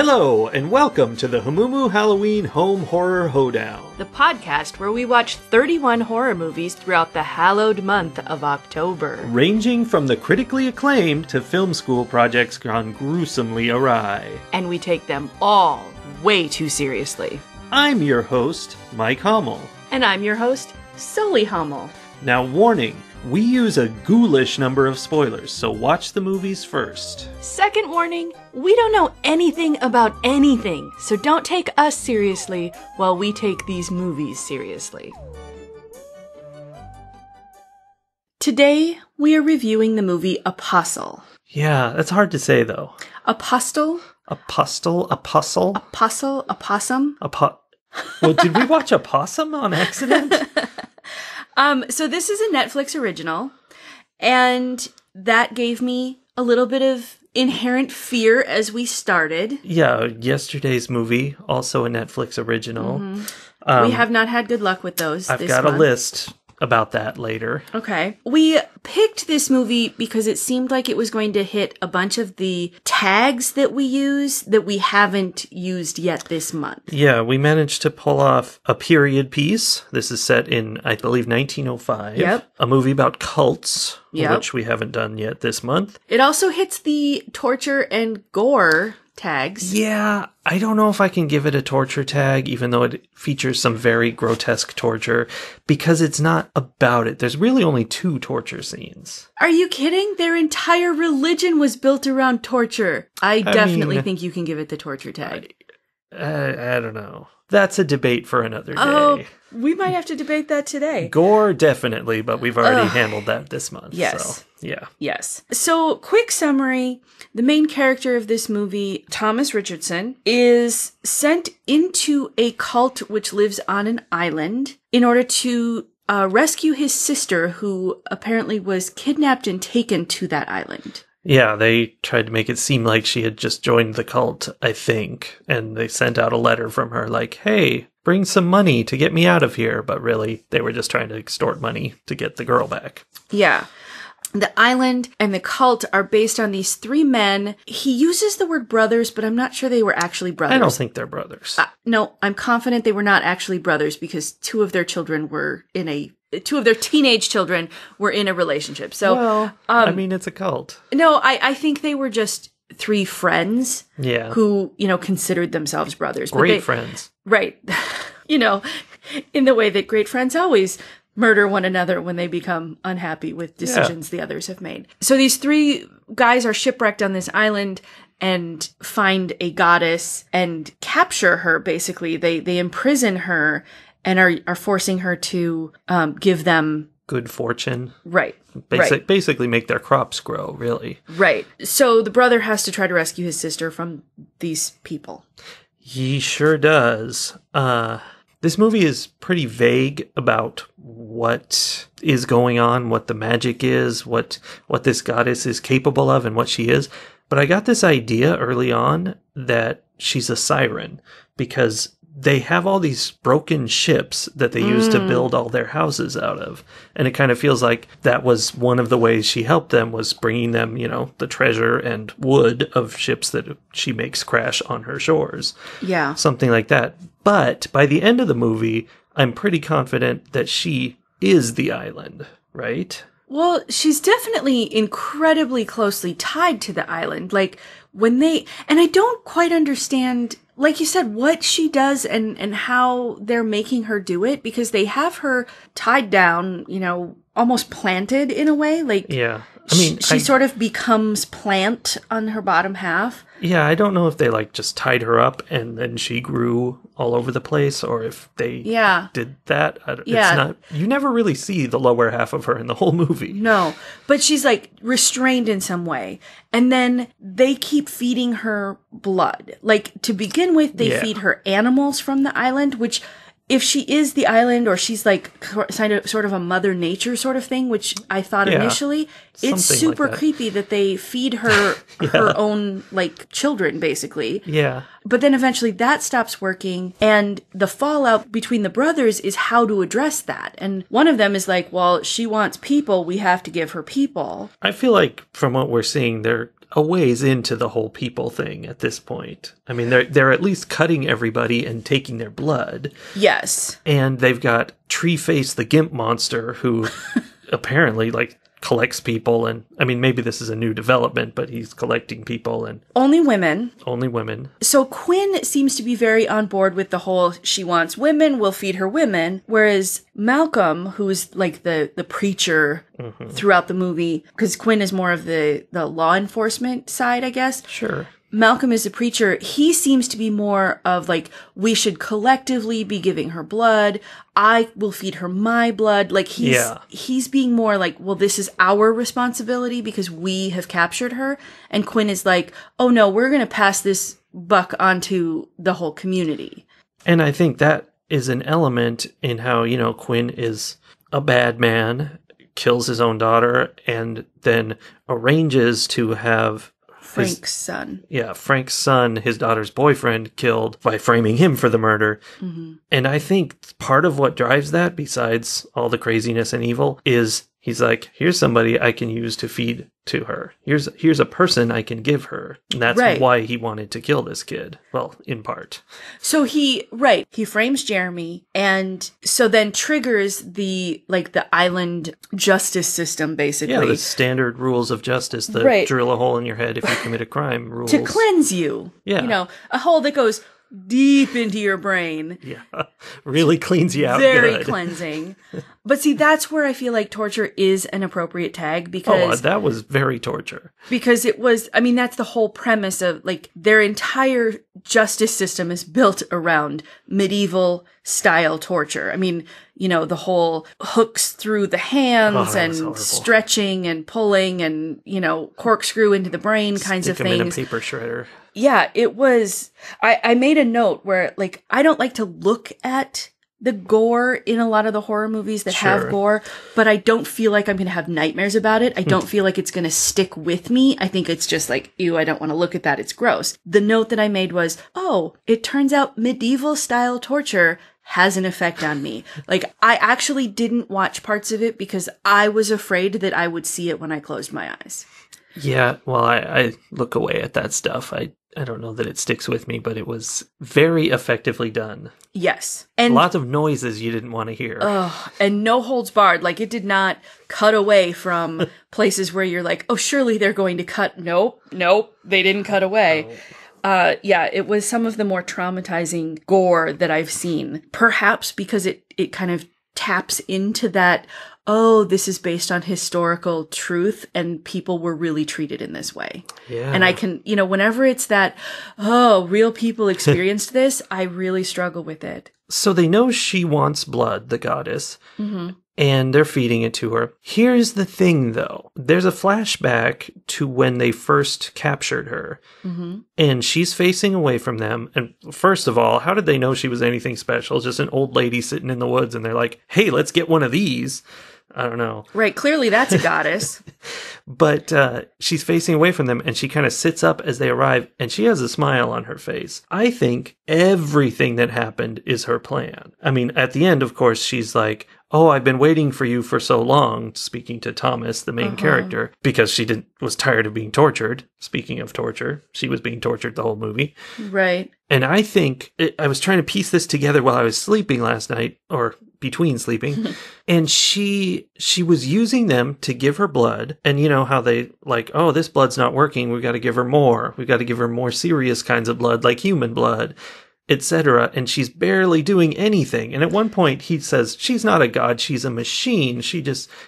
Hello, and welcome to the Hamumu Halloween Home Horror Hoedown, the podcast where we watch 31 horror movies throughout the hallowed month of October. Ranging from the critically acclaimed to film school projects gone gruesomely awry. And we take them all way too seriously. I'm your host, Mike Hummel. And I'm your host, Sully Hummel. Now warning, we use a ghoulish number of spoilers, so watch the movies first. Second warning, we don't know anything about anything, so don't take us seriously while we take these movies seriously. Today, we are reviewing the movie Apostle. Yeah, that's hard to say though. Apostle? Apostle? Apostle? Apostle? Opossum? Well, did we watch Opossum on accident? So this is a Netflix original, and that gave me a little bit of inherent fear as we started. Yeah, yesterday's movie, also a Netflix original. Mm-hmm. We have not had good luck with those I've this got month. a list about that later. Okay. We picked this movie because it seemed like it was going to hit a bunch of the tags that we use that we haven't used yet this month. Yeah, we managed to pull off a period piece. This is set in, I believe, 1905. Yep. A movie about cults, Yep. which we haven't done yet this month. It also hits the torture and gore tags. Yeah, I don't know if I can give it a torture tag, even though it features some very grotesque torture, because it's not about it. There's really only 2 torture scenes. Are you kidding? Their entire religion was built around torture. I definitely think you can give it the torture tag. I don't know. That's a debate for another day. Oh, we might have to debate that today. Gore, definitely, but we've already handled that this month. Yes. So, yeah. Yes. So, quick summary. The main character of this movie, Thomas Richardson, is sent into a cult which lives on an island in order to rescue his sister, who apparently was kidnapped and taken to that island. Yeah, they tried to make it seem like she had just joined the cult, I think. And they sent out a letter from her like, hey, bring some money to get me out of here. But really, they were just trying to extort money to get the girl back. Yeah. The island and the cult are based on these 3 men. He uses the word brothers, but I'm not sure they were actually brothers. I don't think they're brothers. No, I'm confident they were not actually brothers because 2 of their teenage children were in a relationship. So, well, I mean, it's a cult. No, I think they were just 3 friends. Yeah. Who, considered themselves brothers. Great friends. Right. In the way that great friends always murder one another when they become unhappy with decisions the others have made. So these 3 guys are shipwrecked on this island and find a goddess and capture her, basically. They imprison her and are forcing her to give them good fortune. Right. Basically make their crops grow, really. Right. So the brother has to try to rescue his sister from these people. He sure does. This movie is pretty vague about what is going on, what the magic is, what this goddess is capable of, and what she is. But I got this idea early on that she's a siren, because they have all these broken ships that they use to build all their houses out of. And it kind of feels like that was one of the ways she helped them, was bringing them, the treasure and wood of ships that she makes crash on her shores. Yeah. Something like that. But by the end of the movie, I'm pretty confident that she is the island, right? Well, she's definitely incredibly closely tied to the island. Like, and I don't quite understand, like you said, what she does and how they're making her do it, because they have her tied down, almost planted in a way. Like, yeah. I mean, she sort of becomes plant on her bottom half. Yeah, I don't know if they just tied her up and then she grew all over the place, or if they did that. It's not. You never really see the lower half of her in the whole movie. No, but she's restrained in some way. And then they keep feeding her blood. Like, to begin with, they feed her animals from the island, which, if she is the island, or she's sort of a Mother Nature sort of thing, which I thought initially, it's super creepy that they feed her her own children, basically. Yeah. But then eventually that stops working, and the fallout between the brothers is how to address that. And one of them is like, well, she wants people, we have to give her people. I feel like from what we're seeing, they're a ways into the whole people thing at this point. I mean, they're at least cutting everybody and taking their blood. Yes. And they've got Treeface the Gimp Monster, who apparently, like, collects people, and I mean, maybe this is a new development, but he's collecting people and only women. So Quinn seems to be very on board with the whole she wants women, we'll feed her women, whereas Malcolm, who's like the preacher throughout the movie, because Quinn is more of the law enforcement side, I guess. Sure. Malcolm is a preacher. He seems to be more of like, we should collectively be giving her blood. I will feed her my blood. Like he's being more like, well, this is our responsibility because we have captured her. And Quinn is like, oh no, we're going to pass this buck onto the whole community. And I think that is an element in how, you know, Quinn is a bad man, kills his own daughter, and then arranges to have Frank's son. Yeah, Frank's son, his daughter's boyfriend, killed by framing him for the murder. Mm-hmm. And I think part of what drives that, besides all the craziness and evil, is he's like, here's somebody I can use to feed to her. Here's a person I can give her. And that's why he wanted to kill this kid. Well, in part. So he frames Jeremy, and so then triggers the island justice system, basically. Yeah, the standard rules of justice, the drill a hole in your head if you commit a crime rules. To cleanse you. Yeah. You know, a hole that goes deep into your brain. Yeah. Really cleans you out. Very good. Cleansing. But see, that's where I feel like torture is an appropriate tag, because that was very torture. Because it was, I mean, that's the whole premise of like their entire justice system is built around medieval style torture. I mean, you know, the whole hooks through the hands and stretching and pulling and, you know, corkscrew into the brain kinds of things. Stick them in a paper shredder. Yeah, it was, I made a note where like, I don't like to look at the gore in a lot of the horror movies that have gore, but I don't feel like I'm going to have nightmares about it. I don't feel like it's going to stick with me. I think it's just like, ew, I don't want to look at that. It's gross. The note that I made was, oh, it turns out medieval style torture has an effect on me. Like, I actually didn't watch parts of it because I was afraid that I would see it when I closed my eyes. Yeah, well, I look away at that stuff. I don't know that it sticks with me, but it was very effectively done. Yes. And lots of noises you didn't want to hear. And no holds barred. Like, it did not cut away from places where you're like, oh, surely they're going to cut. Nope, they didn't cut away. Oh. Yeah, it was some of the more traumatizing gore that I've seen. Perhaps because it kind of taps into that, oh, this is based on historical truth and people were really treated in this way. Yeah. And I can, you know, whenever it's that, oh, real people experienced this, I really struggle with it. So they know she wants blood, the goddess, and they're feeding it to her. Here's the thing, though. There's a flashback to when they first captured her, and she's facing away from them. And first of all, how did they know she was anything special? Just an old lady sitting in the woods, and they're like, hey, let's get one of these. I don't know. Right. Clearly that's a goddess. But she's facing away from them, and she kind of sits up as they arrive, and she has a smile on her face. I think everything that happened is her plan. I mean, at the end, of course, she's like, oh, I've been waiting for you for so long, speaking to Thomas, the main character, because she was tired of being tortured. Speaking of torture, she was being tortured the whole movie. Right. And I think, I was trying to piece this together while I was sleeping last night, or between sleeping, and she was using them to give her blood, and you know how they, like, oh, this blood's not working, we've got to give her more. We've got to give her more serious kinds of blood, like human blood, etc. And she's barely doing anything. And at one point he says, she's not a god, she's a machine.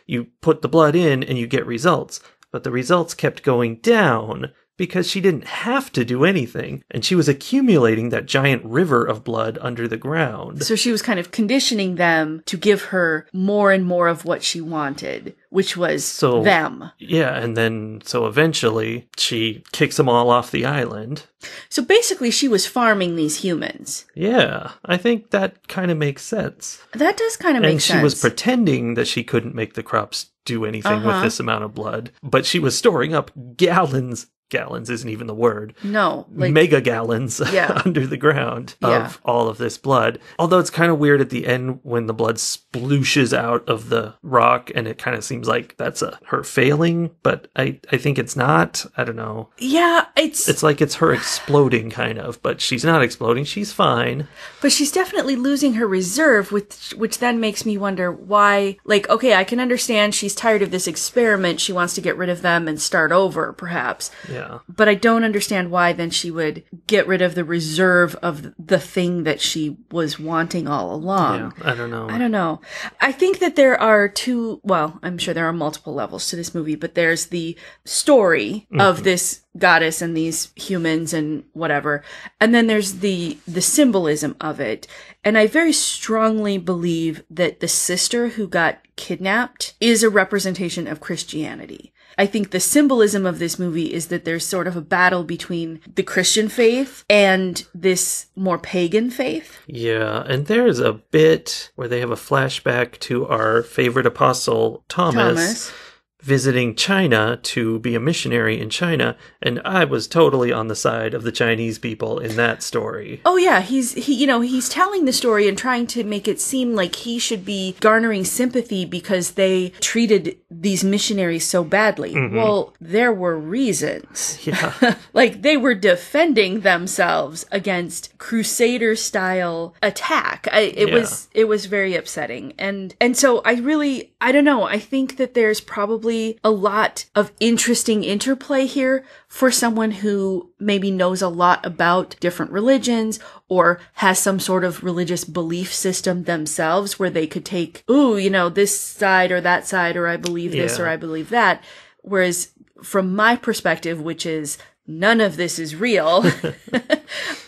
You put the blood in and you get results. But the results kept going down because she didn't have to do anything. And she was accumulating that giant river of blood under the ground. So she was kind of conditioning them to give her more and more of what she wanted, which was them. Yeah, and then so eventually she kicks them all off the island. So basically she was farming these humans. Yeah, I think that kind of makes sense. That does kind of make sense. And she was pretending that she couldn't make the crops do anything with this amount of blood, but she was storing up gallons gallons isn't even the word. No. Mega gallons under the ground of all of this blood. Although it's kind of weird at the end when the blood splooshes out of the rock and it kind of seems like that's her failing, but I think it's not. I don't know. Yeah, it's like it's her exploding kind of, but she's not exploding. She's fine. But she's definitely losing her reserve, which then makes me wonder why. Like, okay, I can understand she's tired of this experiment. She wants to get rid of them and start over, perhaps. Yeah. But I don't understand why then she would get rid of the reserve of the thing that she was wanting all along. Yeah, I don't know. I think that there are I'm sure there are multiple levels to this movie, but there's the story of this goddess and these humans and whatever. And then there's the symbolism of it. And I very strongly believe that the sister who got kidnapped is a representation of Christianity. I think the symbolism of this movie is that there's sort of a battle between the Christian faith and this more pagan faith. Yeah, and there's a bit where they have a flashback to our favorite apostle, Thomas. Visiting China to be a missionary in China, and I was totally on the side of the Chinese people in that story. Oh yeah, he's telling the story and trying to make it seem like he should be garnering sympathy because they treated these missionaries so badly. Mm-hmm. Well, there were reasons. Yeah. Like they were defending themselves against crusader style attack. It was very upsetting. And so I don't know, I think that there's probably a lot of interesting interplay here for someone who maybe knows a lot about different religions or has some sort of religious belief system themselves where they could take, this side or that side, or I believe this or I believe that. Whereas from my perspective, which is none of this is real,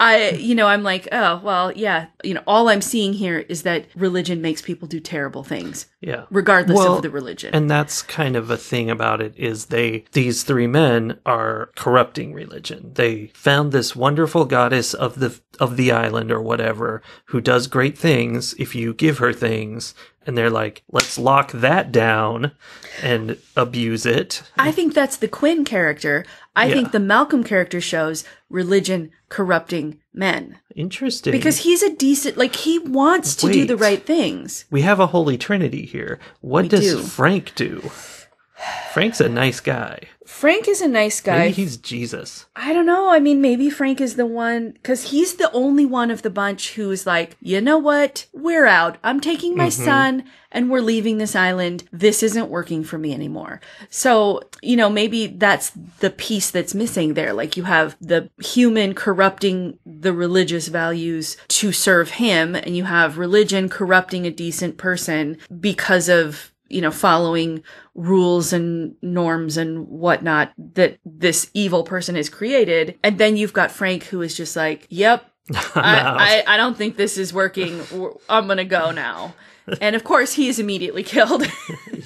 I'm like, oh, well, yeah, all I'm seeing here is that religion makes people do terrible things. Yeah. Regardless of the religion. And that's kind of a thing about it is these three men are corrupting religion. They found this wonderful goddess of the island or whatever who does great things if you give her things. And they're like, let's lock that down and abuse it. I think that's the Quinn character. I think the Malcolm character shows religion corrupting men. Interesting. Because he's a decent, he wants to do the right things. We have a holy trinity here. What does Frank do? Frank's a nice guy. Frank is a nice guy. Maybe he's Jesus. I don't know. I mean, maybe Frank is the one, because he's the only one of the bunch who's like, you know what? We're out. I'm taking my son and we're leaving this island. This isn't working for me anymore. So, maybe that's the piece that's missing there. Like you have the human corrupting the religious values to serve him, and you have religion corrupting a decent person because of following rules and norms and whatnot that this evil person has created. And then you've got Frank, who is just like, yep, I don't think this is working. I'm going to go now. And of course, he is immediately killed.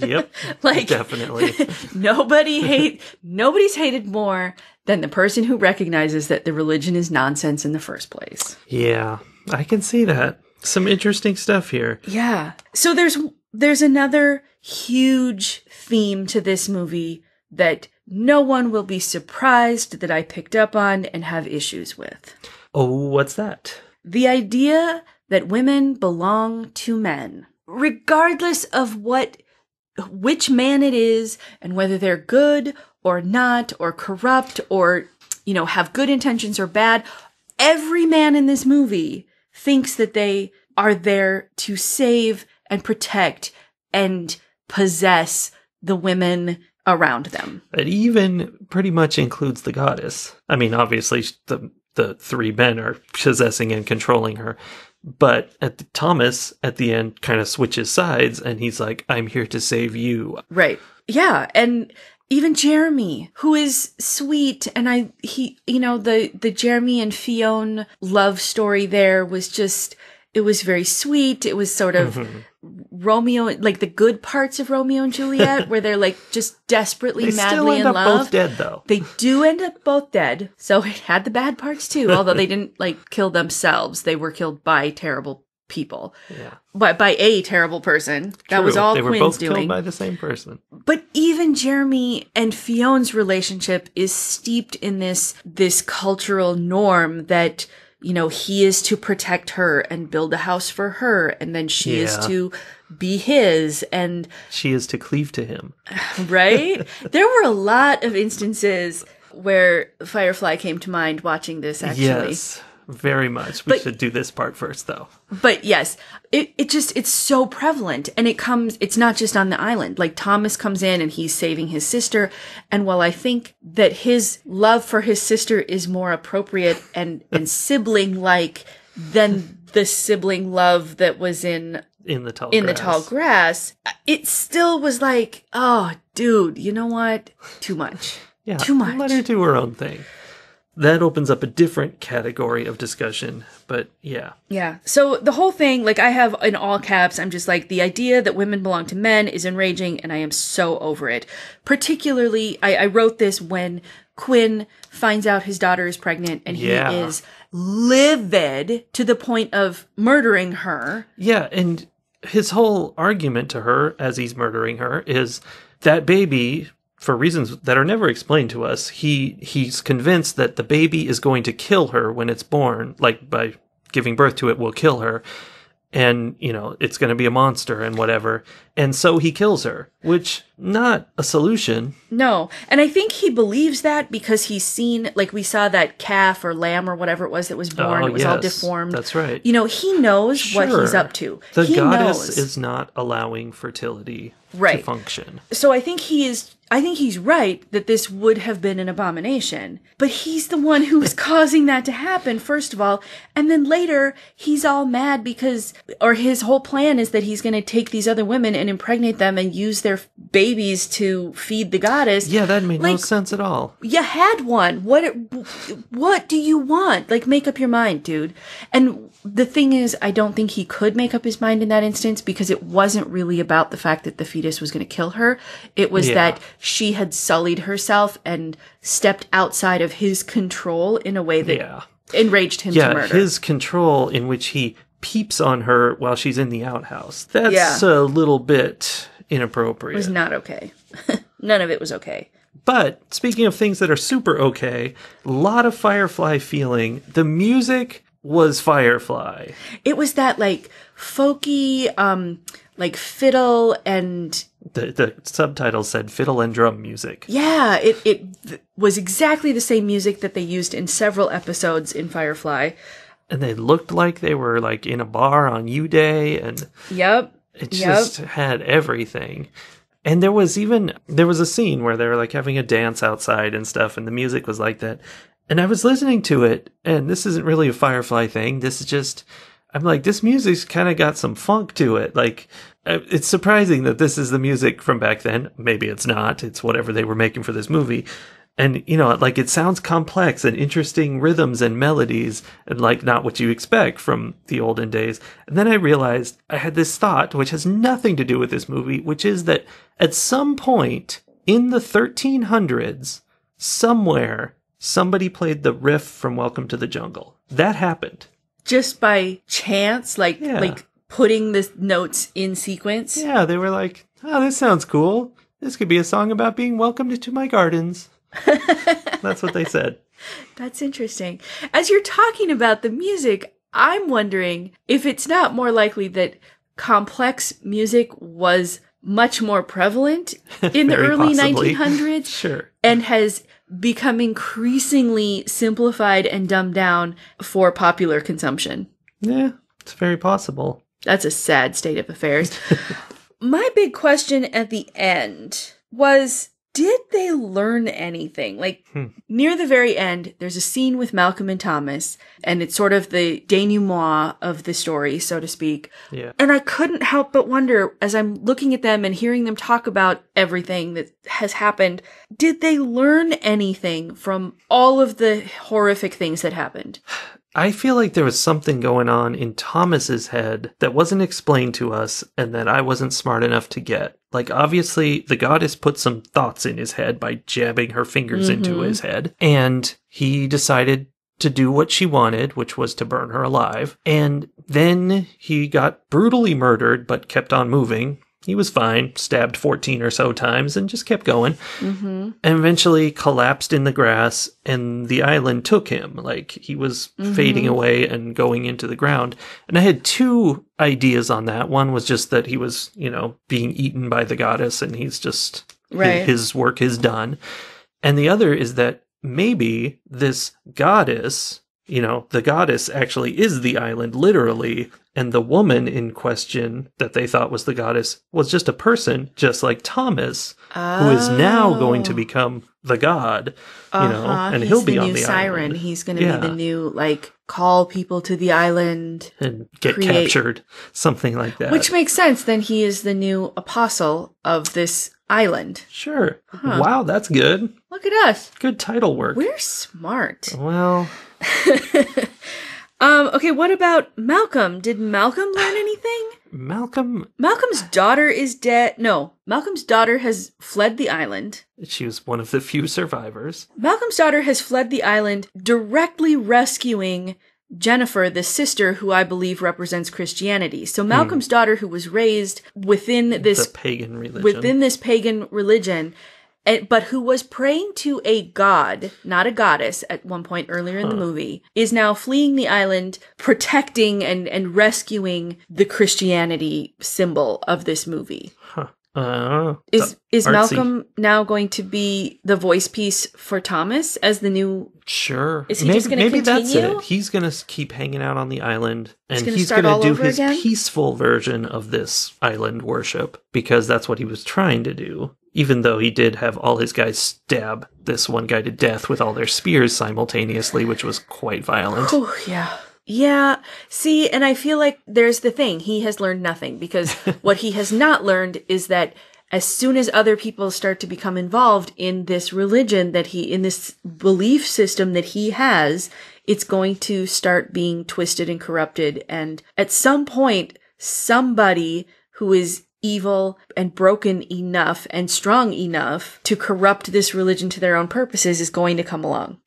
Yep. Definitely. Nobody's hated more than the person who recognizes that the religion is nonsense in the first place. Yeah, I can see that. Some interesting stuff here. Yeah. So there's another huge theme to this movie that no one will be surprised that I picked up on and have issues with. Oh, what's that? The idea that women belong to men, regardless of which man it is and whether they're good or not or corrupt or, have good intentions or bad. Every man in this movie thinks that they are there to save and protect and possess the women around them. It even pretty much includes the goddess. I mean, obviously, the three men are possessing and controlling her. But Thomas, at the end, kind of switches sides, and he's like, I'm here to save you. Right. Yeah, and even Jeremy, who is sweet, and the Jeremy and Fionn love story there was just, it was very sweet. It was sort of Romeo, like the good parts of Romeo and Juliet, where they're like just desperately, madly in love. They still end up both dead, though. They do end up both dead. So it had the bad parts too, although they didn't kill themselves. They were killed by terrible people. Yeah. But by a terrible person. That was all They were Quinn's both doing. killed by the same person. But even Jeremy and Fionne's relationship is steeped in this cultural norm that, you know, he is to protect her and build a house for her, and then she is to be his, and she is to cleave to him. Right? There were a lot of instances where Firefly came to mind watching this, actually. Yes, very much. We should do this part first, though. But yes, it's so prevalent, and it's not just on the island. Like, Thomas comes in and he's saving his sister, and while I think that his love for his sister is more appropriate and sibling-like than the sibling love that was in the tall grass, it still was like, oh, dude, you know what? Too much. Yeah, too much. Let her do her own thing. That opens up a different category of discussion, but yeah. Yeah. So the whole thing, like, I have in all caps, I'm just like, the idea that women belong to men is enraging, and I am so over it. Particularly, I wrote this when Quinn finds out his daughter is pregnant, and he is livid to the point of murdering her. Yeah, and his whole argument to her as he's murdering her is that baby, for reasons that are never explained to us, he's convinced that the baby is going to kill her when it's born, like by giving birth to it will kill her. And, you know, it's going to be a monster and whatever. And so he kills her, which not a solution. No. And I think he believes that because he's seen, like, we saw that calf or lamb or whatever it was that was born. It was all deformed. That's right. You know, he knows what he's up to. The goddess is not allowing fertility to function. So I think he's right that this would have been an abomination, but he's the one who is causing that to happen, first of all. And then later, he's all mad or his whole plan is that he's going to take these other women and impregnate them and use their babies to feed the goddess. Yeah, that made no sense at all. You had one. What do you want? Like, make up your mind, dude. And the thing is, I don't think he could make up his mind in that instance because it wasn't really about the fact that the fetus was going to kill her. It was that she had sullied herself and stepped outside of his control in a way that enraged him to murder. Yeah, his control in which he peeps on her while she's in the outhouse. That's a little bit inappropriate. It was not okay. None of it was okay. But speaking of things that are super okay, a lot of Firefly feeling. The music was Firefly. It was that, like, folky, like, fiddle and... The subtitle said fiddle and drum music. Yeah, it was exactly the same music that they used in several episodes in Firefly. And they looked like they were, like, in a bar on U-Day, and... It just had everything. And there was a scene where they were, like, having a dance outside and stuff, and the music was like that. And I was listening to it, and this isn't really a Firefly thing. This is just... I'm like, this music's kind of got some funk to it. Like, it's surprising that this is the music from back then. Maybe it's not. It's whatever they were making for this movie. And, you know, like, it sounds complex and interesting rhythms and melodies and, like, not what you expect from the olden days. And then I realized I had this thought, which has nothing to do with this movie, which is that at some point in the 1300s, somewhere, somebody played the riff from Welcome to the Jungle. That happened. Just by chance, like putting the notes in sequence? Yeah, they were like, oh, this sounds cool. This could be a song about being welcomed to my gardens. That's what they said. That's interesting. As you're talking about the music, I'm wondering if it's not more likely that complex music was much more prevalent in the early possibly. 1900s. Sure. And has become increasingly simplified and dumbed down for popular consumption. Yeah, it's very possible. That's a sad state of affairs. My big question at the end was, did they learn anything? Like, near the very end, there's a scene with Malcolm and Thomas, and it's sort of the denouement of the story, so to speak. Yeah. And I couldn't help but wonder, as I'm looking at them and hearing them talk about everything that has happened, did they learn anything from all of the horrific things that happened? I feel like there was something going on in Thomas's head that wasn't explained to us and that I wasn't smart enough to get. Like, obviously, the goddess put some thoughts in his head by jabbing her fingers into his head. And he decided to do what she wanted, which was to burn her alive. And then he got brutally murdered, but kept on moving. He was fine, stabbed 14 or so times, and just kept going. And eventually collapsed in the grass, and the island took him. Like, he was fading away and going into the ground. And I had two ideas on that. One was just that he was, being eaten by the goddess, and he's just, his work is done. And the other is that maybe this goddess, the goddess actually is the island, literally, and the woman in question that they thought was the goddess was just a person, just like Thomas, who is now going to become the god, and he'll be on the siren. island. He's going to be the new, call people to the island. And get captured, something like that. Which makes sense. Then he is the new apostle of this island. Sure. Wow, that's good. Look at us. Good title work. We're smart. Well... Okay, what about Malcolm? Did Malcolm learn anything? Malcolm's daughter is dead. No, Malcolm's daughter has fled the island. She was one of the few survivors. Malcolm's daughter has fled the island, directly rescuing Jennifer, the sister who I believe represents Christianity. So Malcolm's daughter, who was raised within this pagan religion. Within this pagan religion, but who was praying to a god, not a goddess, at one point earlier in the movie, is now fleeing the island, protecting and rescuing the Christianity symbol of this movie. Is Malcolm now going to be the voice piece for Thomas as the new... Sure. Is he just going to continue? Maybe that's it. He's going to keep hanging out on the island, and he's going to do his again? peaceful version of this island worship, because that's what he was trying to do. Even though he did have all his guys stab this one guy to death with all their spears simultaneously, which was quite violent. Oh, yeah. Yeah. See, and I feel like there's the thing. He has learned nothing, because what he has not learned is that as soon as other people start to become involved in this religion in this belief system that he has, it's going to start being twisted and corrupted. And at some point, somebody who is evil and broken enough and strong enough to corrupt this religion to their own purposes is going to come along.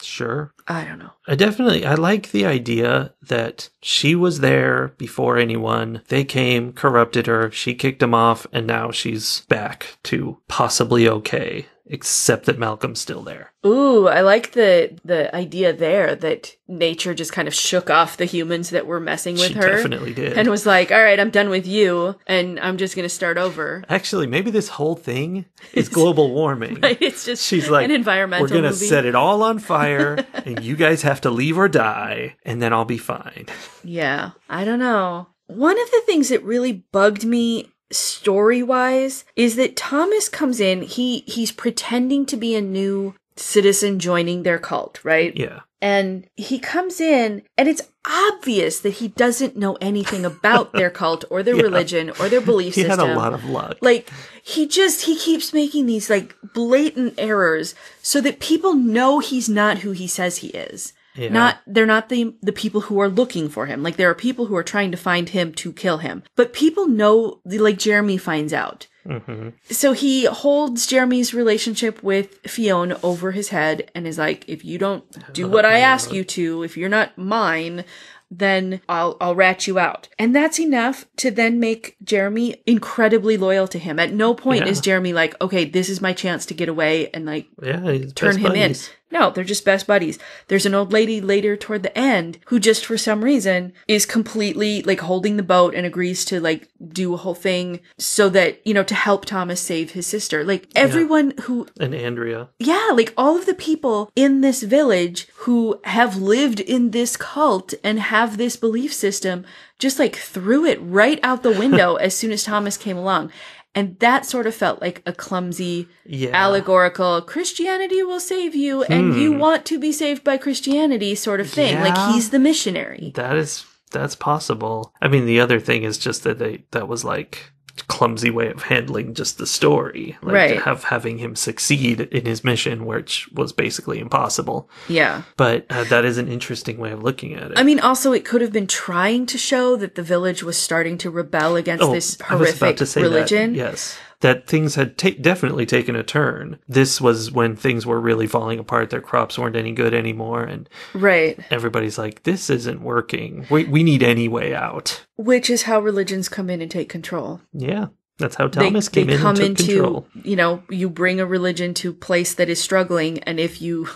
Sure. I don't know. I like the idea that she was there before anyone. They came, corrupted her, she kicked them off, and now she's back to possibly okay. Except that Malcolm's still there. Ooh, I like the idea there that nature just kind of shook off the humans that were messing with her. She definitely did. And was like, all right, I'm done with you, and I'm just going to start over. Actually, maybe this whole thing is global warming. Right, it's just She's like, an environmental we're going to movie. set it all on fire, and you guys have to leave or die, and then I'll be fine. Yeah, I don't know. One of the things that really bugged me story-wise is that Thomas comes in, he's pretending to be a new citizen joining their cult, right? Yeah. And he comes in, and it's obvious that he doesn't know anything about their cult or their religion or their belief system. He had a lot of luck. Like, he keeps making these, blatant errors so that people know he's not who he says he is. Yeah. They're not the people who are looking for him. Like, there are people who are trying to find him to kill him. But people know, like Jeremy finds out. Mm-hmm. So he holds Jeremy's relationship with Fionn over his head and is like, if you don't do what I ask you to, if you're not mine, then I'll rat you out. And that's enough to then make Jeremy incredibly loyal to him. At no point is Jeremy like, okay, this is my chance to get away and turn him in. No, they're just best buddies. There's an old lady later toward the end who just for some reason is completely holding the boat and agrees to do a whole thing so that, to help Thomas save his sister. Everyone who... And Andrea. Yeah, all of the people in this village who have lived in this cult and have this belief system just threw it right out the window as soon as Thomas came along. And that sort of felt like a clumsy, allegorical, Christianity will save you, and you want to be saved by Christianity sort of thing. Yeah. He's the missionary. That's possible. I mean, the other thing is just that that was clumsy way of handling just the story. Right. Having him succeed in his mission, which was basically impossible. Yeah. But that is an interesting way of looking at it. I mean, also, it could have been trying to show that the village was starting to rebel against this horrific religion. That. Yes. that things had definitely taken a turn. This was when things were really falling apart. Their crops weren't any good anymore. And right. everybody's like, this isn't working. We need any way out. Which is how religions come in and take control. Yeah. That's how Thomas came in and took control. You know, you bring a religion to a place that is struggling, and if you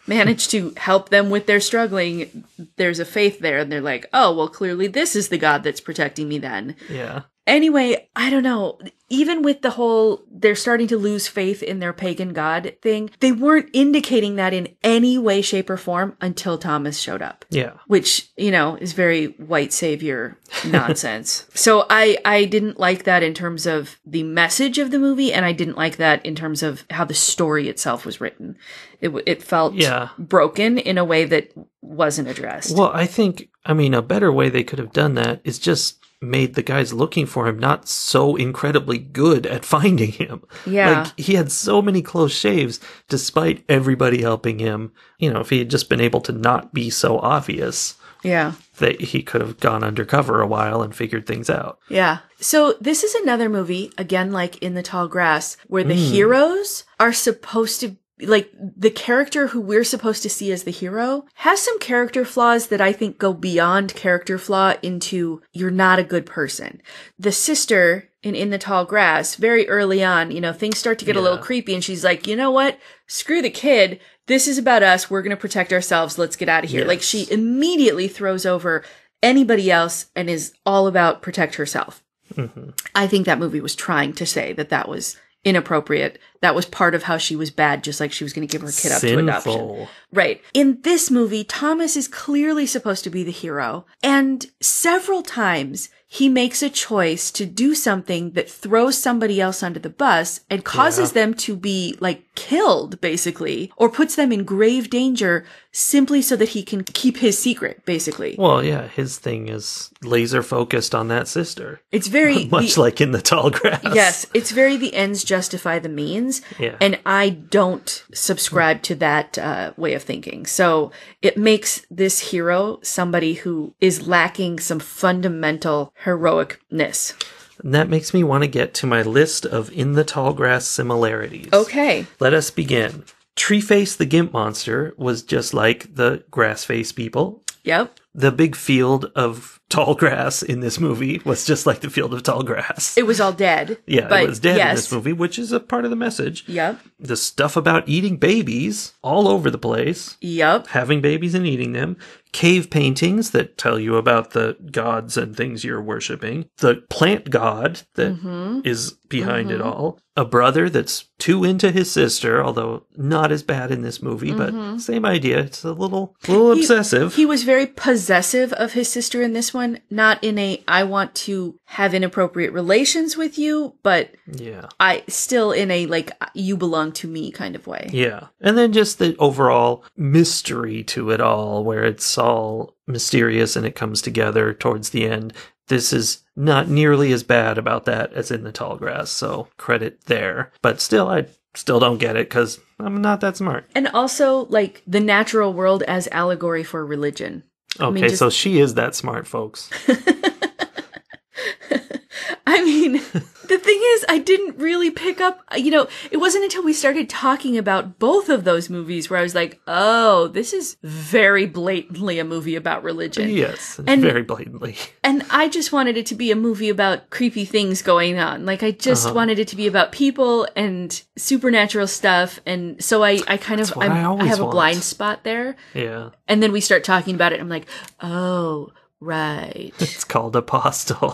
manage to help them with their struggling, there's a faith there, and they're like, oh, well, clearly this is the God that's protecting me then. Yeah. Anyway, I don't know. Even with the whole, they're starting to lose faith in their pagan god thing, they weren't indicating that in any way, shape, or form until Thomas showed up. Yeah. Which, you know, is very white savior nonsense. So I didn't like that in terms of the message of the movie, and I didn't like that in terms of how the story itself was written. It felt broken in a way that wasn't addressed. Well, I think, a better way they could have done that is just made the guys looking for him not so incredibly good at finding him. Yeah. Like, he had so many close shaves despite everybody helping him. You know, if he had just been able to not be so obvious. Yeah. That he could have gone undercover a while and figured things out. Yeah. So this is another movie, again, like In the Tall Grass, where the heroes are supposed to, like, the character who we're supposed to see as the hero has some character flaws that I think go beyond character flaw into you're not a good person. The sister in the Tall Grass, very early on, you know, things start to get a little creepy, and she's like, you know what? Screw the kid. This is about us. We're going to protect ourselves. Let's get out of here. Yes. Like, she immediately throws over anybody else and is all about protect herself. Mm-hmm. I think that movie was trying to say that was inappropriate. That was part of how she was bad, just like she was going to give her kid up to adoption. Right. In this movie, Thomas is clearly supposed to be the hero, and several times he makes a choice to do something that throws somebody else under the bus and causes them to be, like, killed, basically, or puts them in grave danger simply so that he can keep his secret, basically. Well, yeah, his thing is laser focused on that sister. It's very... Much like In the Tall Grass. Yes, it's very the ends justify the means, and I don't subscribe to that way of thinking. So it makes this hero somebody who is lacking some fundamental heroicness. And that makes me want to get to my list of In the Tall Grass similarities. Okay. Let us begin. Treeface the Gimp Monster was just like the Grassface people. Yep. The big field of tall grass in this movie was just like the field of tall grass. It was all dead. Yeah, it was dead in this movie, which is a part of the message. Yep. The stuff about eating babies all over the place. Yep. Having babies and eating them. Cave paintings that tell you about the gods and things you're worshiping. The plant god that is behind it all. A brother that's too into his sister, although not as bad in this movie, but same idea. It's a little obsessive. He was very possessive of his sister in this one, not in a I want to have inappropriate relations with you, but I still in a like you belong to me kind of way. Yeah. And then just the overall mystery to it all, where it's all mysterious and it comes together towards the end. This is not nearly as bad about that as In the Tall Grass, so credit there. But still, I still don't get it because I'm not that smart. And also, like, the natural world as allegory for religion. Okay, so she is that smart, folks. I mean, the thing is, I didn't really pick up, it wasn't until we started talking about both of those movies where I was like, oh, this is very blatantly a movie about religion. Yes, very blatantly. And I just wanted it to be a movie about creepy things going on. Like, I just wanted it to be about people and supernatural stuff. And so I have a blind spot there. Yeah. And then we start talking about it. And I'm like, oh, right. It's called Apostle.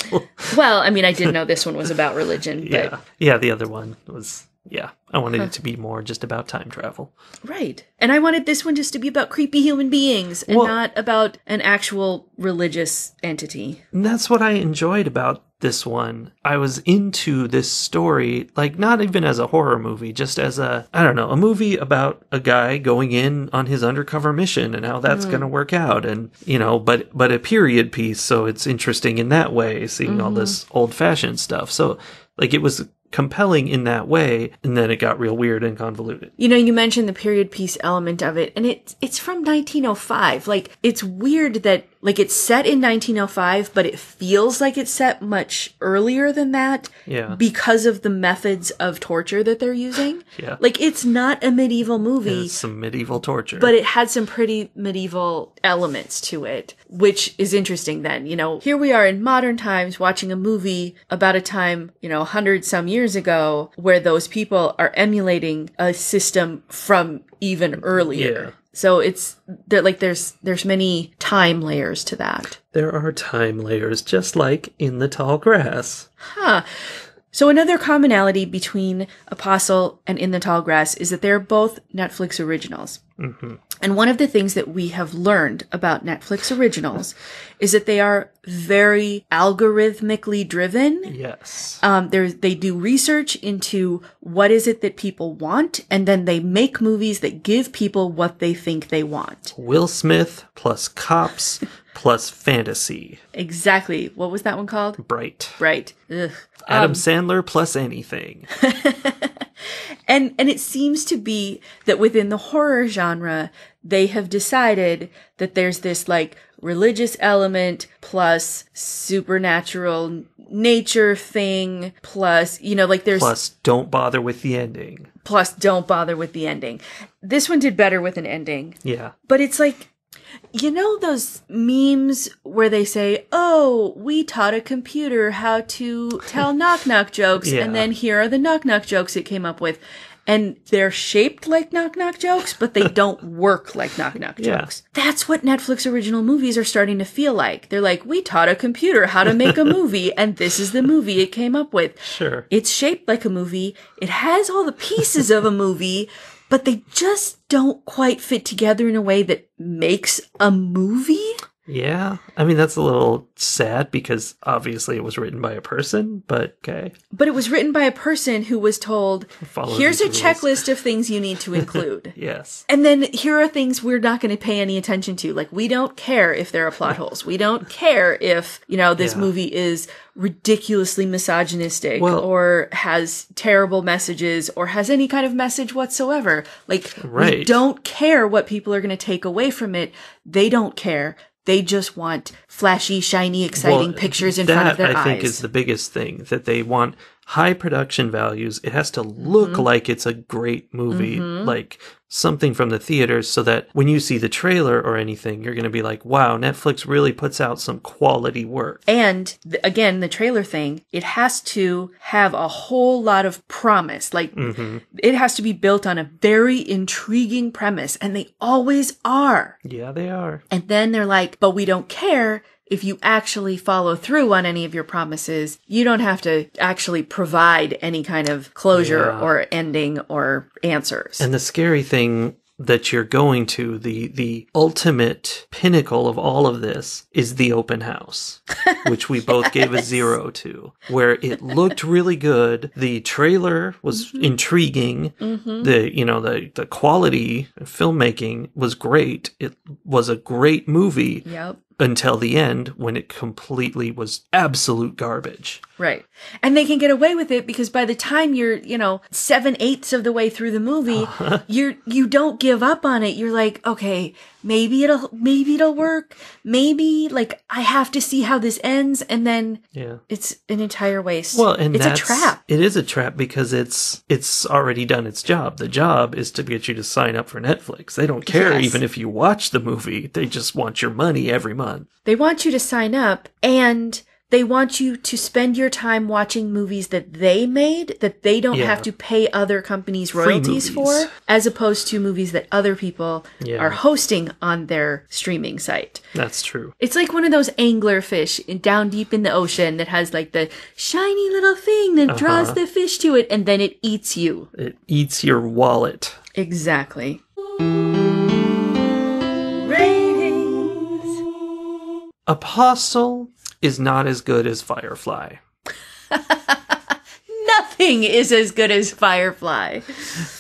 Well, I mean, I did know this one was about religion, but... Yeah, the other one was... Yeah, I wanted it to be more just about time travel. Right. And I wanted this one just to be about creepy human beings and not about an actual religious entity. And that's what I enjoyed about this one. I was into this story, like, not even as a horror movie, just as a movie about a guy going in on his undercover mission and how that's going to work out. And, but a period piece, so it's interesting in that way, seeing all this old-fashioned stuff. So, like, it was compelling in that way, and then it got real weird and convoluted. You mentioned the period piece element of it, and it's from 1905. Like, it's weird that Like, it's set in 1905, but it feels like it's set much earlier than that. Yeah. Because of the methods of torture that they're using. Yeah. Like, it's not a medieval movie. It's some medieval torture. But it had some pretty medieval elements to it, which is interesting then. You know, here we are in modern times watching a movie about a time, 100 some years ago, where those people are emulating a system from even earlier. Yeah. So there's many time layers to that. There are time layers, just like in the tall grass. Huh. So another commonality between Apostle and In the Tall Grass is that they're both Netflix originals. Mm-hmm. And one of the things that we have learned about Netflix originals is that they are very algorithmically driven. Yes. They do research into what is it that people want, and then they make movies that give people what they think they want. Will Smith plus cops plus fantasy. Exactly. What was that one called? Bright. Ugh. Adam Sandler plus anything. And it seems to be that within the horror genre, they have decided that there's this like religious element plus supernatural nature thing plus, there's... Plus don't bother with the ending. Plus don't bother with the ending. This one did better with an ending. Yeah. But it's like... those memes where they say, oh, we taught a computer how to tell knock-knock jokes, Yeah. and then here are the knock-knock jokes it came up with. And they're shaped like knock-knock jokes, but they don't work like knock-knock Yeah. jokes. That's what Netflix original movies are starting to feel like. They're like, we taught a computer how to make a movie, and this is the movie it came up with. Sure. It's shaped like a movie. It has all the pieces of a movie, but they just don't quite fit together in a way that makes a movie. Yeah. I mean, that's a little sad because obviously it was written by a person, but okay. But it was written by a person who was told, Follow here's a these rules. checklist of things you need to include. Yes. And then here are things we're not going to pay any attention to. Like, we don't care if there are plot holes. We don't care if, this Yeah. movie is ridiculously misogynistic or has terrible messages or has any kind of message whatsoever. Like, Right. we don't care what people are going to take away from it. They don't care. They just want flashy, shiny, exciting pictures in front of their eyes. That, I think, is the biggest thing, that they want high production values. It has to look like it's a great movie, like something from the theaters, so that when you see the trailer or anything, you're going to be like, wow, Netflix really puts out some quality work. And again, the trailer thing, it has to have a whole lot of promise. Like, it has to be built on a very intriguing premise, and they always are. Yeah, they are. And then they're like, but we don't care if you actually follow through on any of your promises. You don't have to actually provide any kind of closure or ending or answers. And the scary thing that you're going to, the ultimate pinnacle of all of this, is the open house, which we both gave a 0 to, where it looked really good. The trailer was intriguing. The quality of filmmaking was great. It was a great movie. Yep. Until the end, when it completely was absolute garbage. Right. And they can get away with it because by the time you're, 7/8 of the way through the movie, you don't give up on it. You're like, okay, maybe it'll work. Maybe, like, I have to see how this ends, and then it's an entire waste. Well, and it's a trap. It is a trap because it's already done its job. The job is to get you to sign up for Netflix. They don't care even if you watch the movie. They just want your money every month. They want you to sign up, and they want you to spend your time watching movies that they made, that they don't have to pay other companies royalties for, as opposed to movies that other people are hosting on their streaming site. That's true. It's like one of those anglerfish down deep in the ocean that has like the shiny little thing that draws the fish to it, and then it eats you. It eats your wallet. Exactly. Apostle is not as good as Firefly. Nothing is as good as Firefly.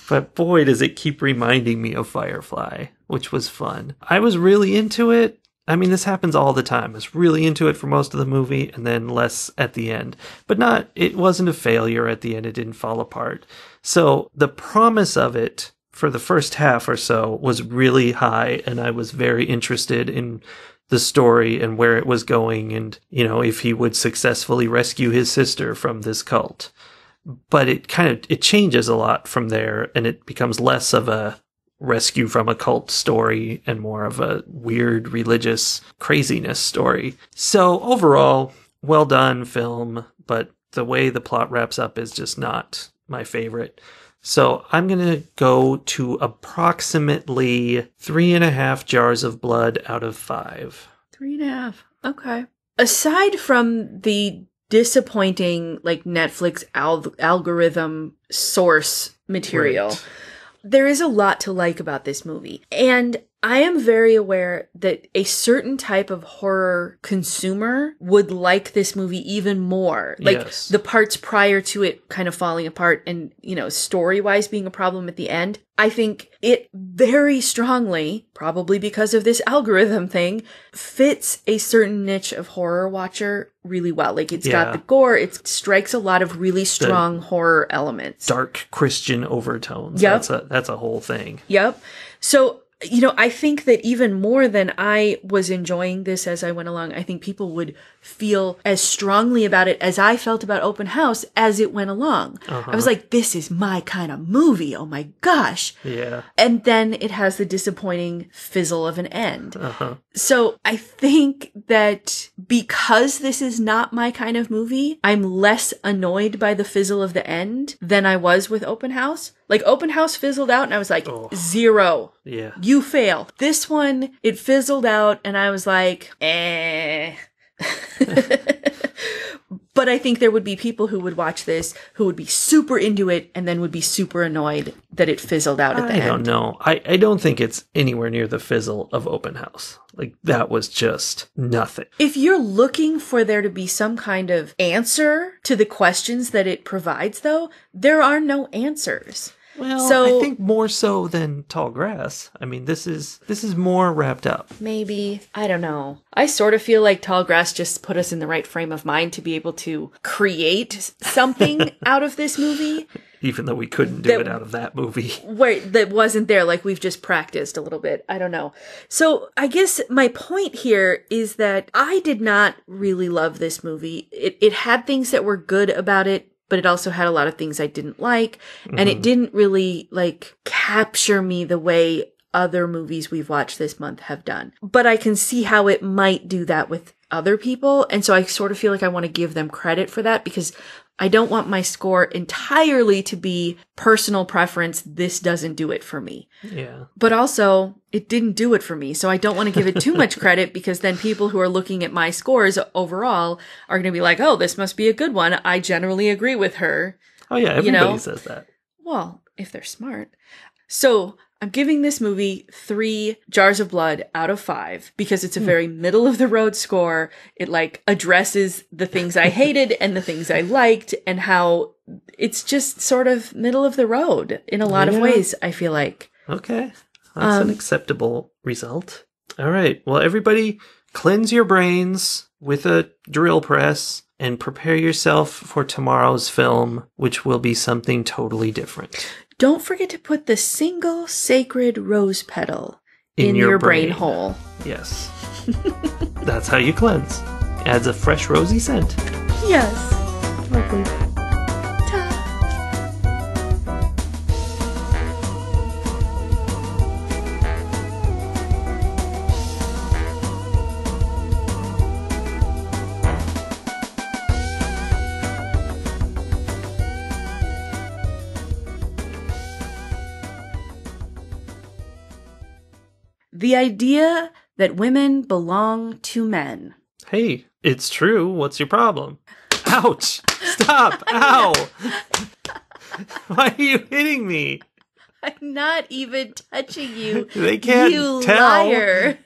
But boy, does it keep reminding me of Firefly, which was fun. I was really into it. I mean, this happens all the time. I was really into it for most of the movie and then less at the end. But it wasn't a failure at the end. It didn't fall apart. So the promise of it for the first half or so was really high, and I was very interested in the story and where it was going and, if he would successfully rescue his sister from this cult. But it changes a lot from there, and it becomes less of a rescue from a cult story and more of a weird religious craziness story. So overall, well done film, but the way the plot wraps up is just not my favorite. So I'm going to go to approximately 3.5 jars of blood out of 5. 3.5. Okay. Aside from the disappointing, Netflix algorithm source material, Right. There is a lot to like about this movie. And I am very aware that a certain type of horror consumer would like this movie even more. Yes. The parts prior to it kind of falling apart and, story-wise being a problem at the end. I think it very strongly, probably because of this algorithm thing, fits a certain niche of horror watcher really well. It's got the gore, it strikes a lot of really strong horror elements. Dark Christian overtones. Yep. That's a whole thing. Yep. So, I think that even more than I was enjoying this as I went along, I think people would feel as strongly about it as I felt about Open House as it went along. I was like, this is my kind of movie. Oh my gosh. Yeah. And then it has the disappointing fizzle of an end. So I think that because this is not my kind of movie, I'm less annoyed by the fizzle of the end than I was with Open House. Open House fizzled out and I was like, 0. Yeah. You fail. This one, it fizzled out and I was like, eh. But I think there would be people who would watch this who would be super into it and then would be super annoyed that it fizzled out at the end. I don't know. I don't think it's anywhere near the fizzle of Open House. That was just nothing. If you're looking for there to be some kind of answer to the questions that it provides, though, there are no answers. Well, I think more so than Tall Grass. I mean, this is more wrapped up. Maybe. I don't know. I sort of feel like Tall Grass just put us in the right frame of mind to be able to create something out of this movie. Even though we couldn't do it out of that movie. That wasn't there, we've just practiced a little bit. I don't know. So I guess my point here is that I did not really love this movie. It had things that were good about it, but it also had a lot of things I didn't like. And it didn't really, capture me the way other movies we've watched this month have done. But I can see how it might do that with other people. And so I sort of feel like I want to give them credit for that because I don't want my score entirely to be personal preference. This doesn't do it for me. Yeah. But also, it didn't do it for me. So I don't want to give it too much credit because then people who are looking at my scores overall are going to be like, oh, this must be a good one. I generally agree with her. Oh, yeah. Everybody says that. Well, if they're smart. So I'm giving this movie 3 jars of blood out of 5 because it's a very middle of the road score. It addresses the things I hated and the things I liked and how it's just sort of middle of the road in a lot of ways, I feel like. Okay. That's an acceptable result. All right. Well, everybody cleanse your brains with a drill press and prepare yourself for tomorrow's film, which will be something totally different. Don't forget to put the single sacred rose petal in your brain hole. Yes. That's how you cleanse. Adds a fresh rosy scent. Yes. Lovely. Ta. The idea that women belong to men. Hey, it's true. What's your problem? Ouch! Stop! Ow! Why are you hitting me? I'm not even touching you. They can't you tell. liar.